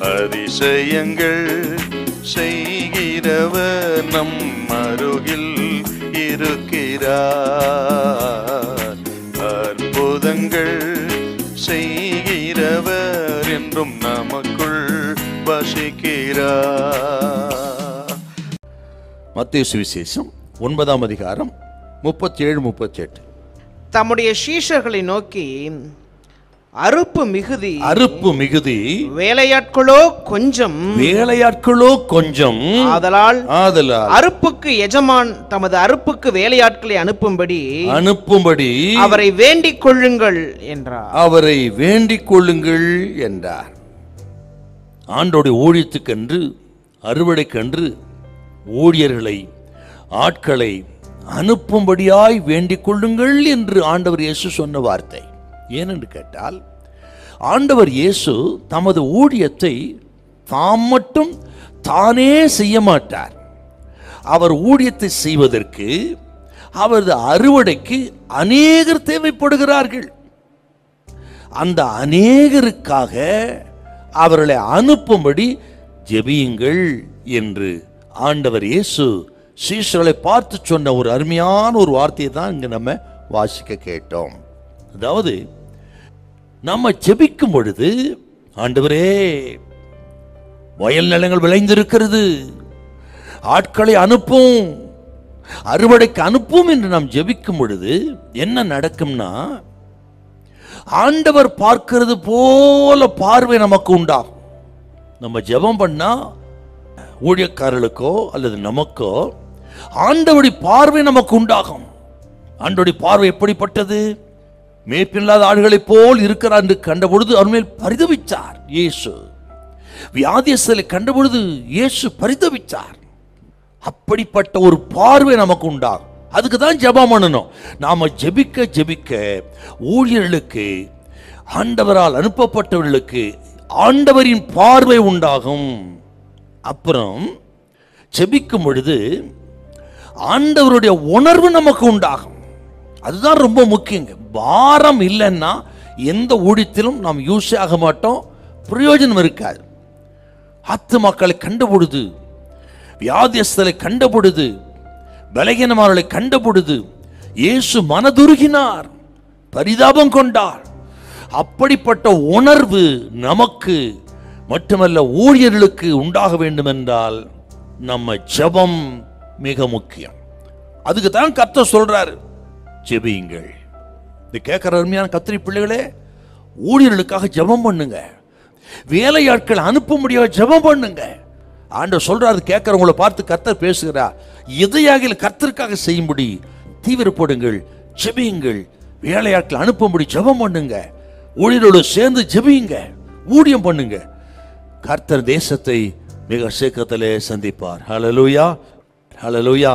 அதிசயங்கள் செய்கிறவர் நம் அருகில் இருக்கிறார். அற்புதங்கள் செய்கிறவர் என்றும் நமக்குள் வசிக்கிறார். மத்தேயு சுவிசேஷம் 9ஆம் அதிகாரம் 37-38. தம்முடைய சீஷர்களை நோக்கி, அறுப்பு மிகுதி, வேலையாட்களோ கொஞ்சம். ஆதலால் அறுப்புக்கு எஜமான் தமது அறுப்புக்கு வேலையாட்களை அனுப்பும்படி அவரை வேண்டிக் கொள்ளுங்கள் என்றார். ஆண்டோடைய ஊழியத்துக்கென்று, அறுவடைக்கென்று ஊழியர்களை, ஆட்களை அனுப்பும்படியாய் வேண்டிக் கொள்ளுங்கள் என்று ஆண்டவர் இயேசு சொன்ன வார்த்தை. ஏனென்று கேட்டால், ஆண்டவர் இயேசு தமது ஊழியத்தை தாம் மட்டும் தானே செய்ய மாட்டார். அவர் ஊழியத்தை செய்வதற்கு, அவரது அறுவடைக்கு அநேகர் தேவைப்படுகிறார்கள். அந்த அநேகருக்காக அவர்களை அனுப்பும்படி ஜெபியுங்கள் என்று ஆண்டவர் இயேசு சீஷர்களை பார்த்து சொன்ன ஒரு அருமையான ஒரு வார்த்தையை தான் இங்க நம்ம வாசிக்க கேட்டோம். அதாவது, நம்ம ஜெபிக்கும் பொழுது, ஆண்டவரே வயல் நிலங்கள் விளைந்திருக்கிறது, ஆட்களை அனுப்பும், அறுவடைக்கு அனுப்பும் என்று நாம் ஜெபிக்கும் பொழுது என்ன நடக்கும்னா, ஆண்டவர் பார்க்கிறது போல பார்வை நமக்கு உண்டாகும். நம்ம ஜெபம் பண்ணா ஊழியக்காரர்களுக்கோ அல்லது நமக்கோ ஆண்டவருடைய பார்வை நமக்கு உண்டாகும். ஆண்டவருடைய பார்வை எப்படிப்பட்டது? மேய்ப்பில்லாத ஆடுகளைப் போல் இருக்கிறார் என்று கண்டபொழுது அவர் மேல் பரிதவிச்சார் இயேசு. வியாதியஸ்தரை கண்டபொழுது இயேசு பரிதவிச்சார். அப்படிப்பட்ட ஒரு பார்வை நமக்கு உண்டாகும். அதுக்கு தான் ஜெபம் பண்ணணும். நாம ஜெபிக்க ஜெபிக்க ஊழியர்களுக்கு, ஆண்டவரால் அனுப்பப்பட்டவர்களுக்கு ஆண்டவரின் பார்வை உண்டாகும். அப்புறம் ஜெபிக்கும் பொழுது ஆண்டவருடைய உணர்வு நமக்கு உண்டாகும். அதுதான் ரொம்ப முக்கியங்க. பாரம் இல்லைன்னா எந்த ஊழியத்திலும் நாம் யூஸ் ஆக மாட்டோம், பிரயோஜனம் இருக்காது. ஆத்துமாக்களை கண்டபொழுது, வியாதியஸ்தரை கண்டபொழுது, பலகீனமானவர்களை கண்டபொழுது இயேசு மனதுருகினார், பரிதாபம் கொண்டார். அப்படிப்பட்ட உணர்வு நமக்கு மட்டுமல்ல ஊழியர்களுக்கு உண்டாக வேண்டும் என்றால் நம்ம ஜெபம் மிக முக்கியம். அதுக்கு தான் கர்த்தர் சொல்றாரு, ஜெபியுங்கள். இது கேட்கிற அருமையான கத்திரி பிள்ளைகளே, ஊழியர்களுக்காக ஜெபம் பண்ணுங்க. வேலையாட்கள் அனுப்ப முடியாத ஜெபம் பண்ணுங்க. ஆண்டவர் சொல்றாரு, கேட்கிறவங்களை பார்த்து கர்த்தர் பேசுகிறார். எதையாக கர்த்தருக்காக செய்யும்படி தீவிரப்படுங்கள், ஜெபியுங்கள். வேலையாட்கள் அனுப்பும்படி ஜெபம் பண்ணுங்க. ஊழியரோடு சேர்ந்து ஜெபியுங்க, ஊழியம் பண்ணுங்க. கர்த்தர் தேசத்தை மிக சீக்கிரத்திலே சந்திப்பார். ஹல்லேலூயா, ஹல்லேலூயா.